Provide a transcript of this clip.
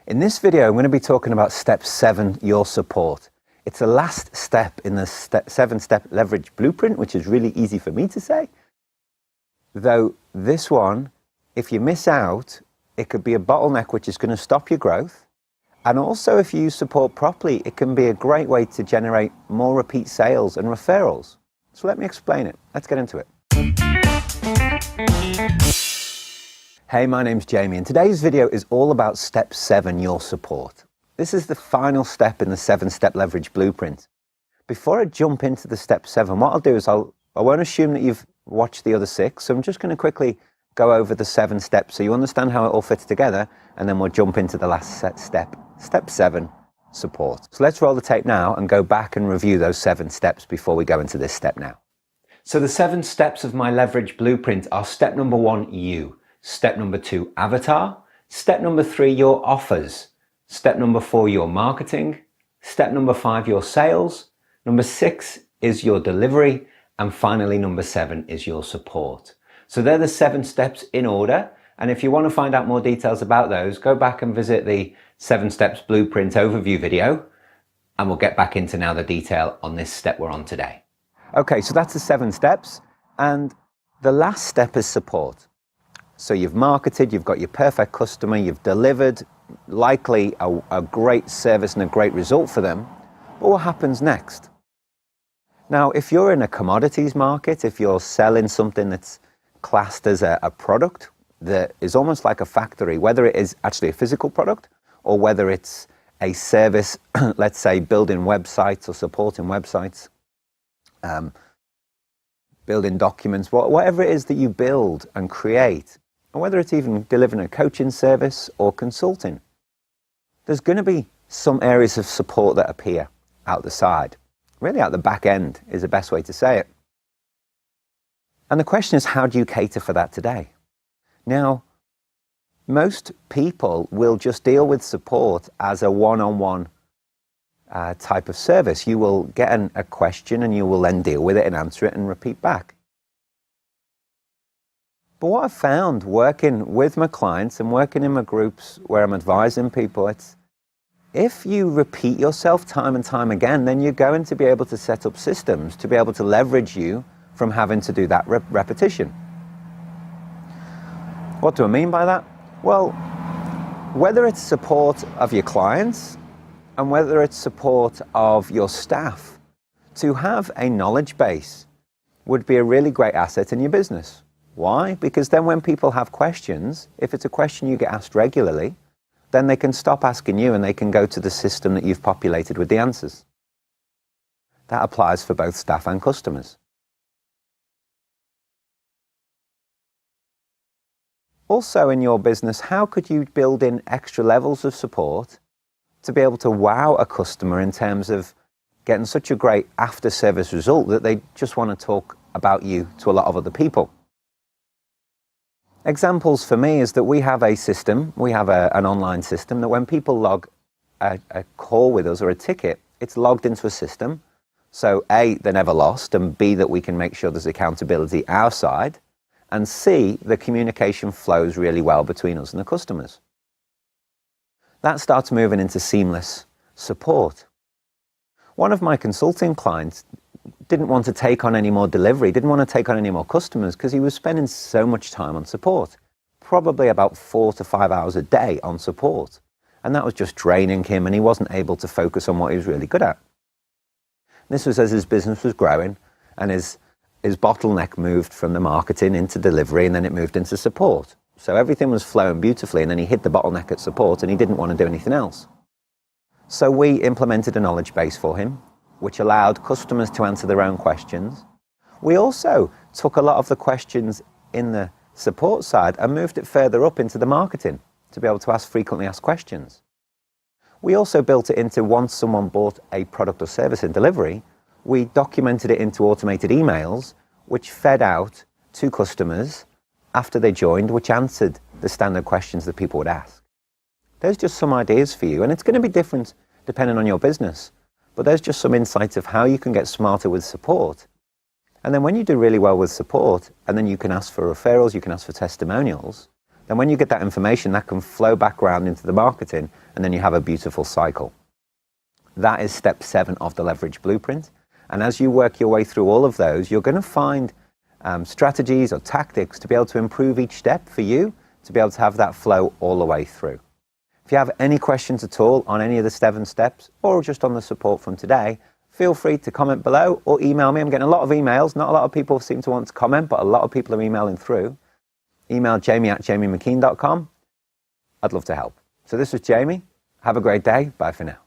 In this video, I'm going to be talking about step 7, your support. It's the last step in the 7-step leverage blueprint, which is really easy for me to say. Though this one, if you miss out, it could be a bottleneck which is going to stop your growth. And also, if you use support properly, it can be a great way to generate more repeat sales and referrals. So let me explain it. Let's get into it. Hey, my name's Jamie, and today's video is all about step 7, your support. This is the final step in the 7-step leverage blueprint. Before I jump into the step 7, what I'll do is I won't assume that you've watched the other 6, so I'm just going to quickly go over the 7 steps so you understand how it all fits together, and then we'll jump into the last step, step 7, support. So let's roll the tape now and go back and review those 7 steps before we go into this step now. So the 7 steps of my leverage blueprint are: step number 1, you. Step number 2, avatar. Step number 3, your offers. Step number 4, your marketing. Step number 5, your sales. Number 6 is your delivery. And finally, number 7 is your support. So they're the 7 steps in order. And if you want to find out more details about those, go back and visit the 7 steps blueprint overview video. And we'll get back into now the detail on this step we're on today. Okay, so that's the 7 steps. And the last step is support. So you've marketed, you've got your perfect customer, you've delivered likely a great service and a great result for them. But what happens next? Now, if you're in a commodities market, if you're selling something that's classed as a product that is almost like a factory, whether it is actually a physical product or whether it's a service, let's say building websites or supporting websites, building documents, whatever it is that you build and create, and whether it's even delivering a coaching service or consulting, there's going to be some areas of support that appear out the side. Really out the back end is the best way to say it. And the question is, how do you cater for that today? Now, most people will just deal with support as a one-on-one type of service. You will get a question and you will then deal with it and answer it and repeat back. But what I've found working with my clients and working in my groups where I'm advising people, it's if you repeat yourself time and time again, then you're going to be able to set up systems to be able to leverage you from having to do that repetition. What do I mean by that? Well, whether it's support of your clients and whether it's support of your staff, to have a knowledge base would be a really great asset in your business. Why? Because then when people have questions, if it's a question you get asked regularly, then they can stop asking you and they can go to the system that you've populated with the answers. That applies for both staff and customers. Also in your business, how could you build in extra levels of support to be able to wow a customer in terms of getting such a great after-service result that they just want to talk about you to a lot of other people? Examples for me is that we have a system, we have an online system that when people log a call with us or a ticket, it's logged into a system. So A, they're never lost, and B, that we can make sure there's accountability our side, and C, the communication flows really well between us and the customers. That starts moving into seamless support. One of my consulting clients didn't want to take on any more delivery, didn't want to take on any more customers because he was spending so much time on support, probably about 4 to 5 hours a day on support. And that was just draining him and he wasn't able to focus on what he was really good at. This was as his business was growing and his bottleneck moved from the marketing into delivery and then it moved into support. So everything was flowing beautifully and then he hit the bottleneck at support and he didn't want to do anything else. So we implemented a knowledge base for him, which allowed customers to answer their own questions. We also took a lot of the questions in the support side and moved it further up into the marketing to be able to ask frequently asked questions. We also built it into once someone bought a product or service in delivery, we documented it into automated emails, which fed out to customers after they joined, which answered the standard questions that people would ask. There's just some ideas for you, and it's going to be different depending on your business. But there's just some insights of how you can get smarter with support. And then when you do really well with support, and then you can ask for referrals, you can ask for testimonials, then when you get that information, that can flow back around into the marketing, and then you have a beautiful cycle. That is step 7 of the leverage blueprint. And as you work your way through all of those, you're going to find strategies or tactics to be able to improve each step for you, to be able to have that flow all the way through. If you have any questions at all on any of the 7 steps, or just on the support from today, feel free to comment below or email me. I'm getting a lot of emails. Not a lot of people seem to want to comment, but a lot of people are emailing through. Email jamie@jamiemckeen.com. I'd love to help. So this was Jamie. Have a great day. Bye for now.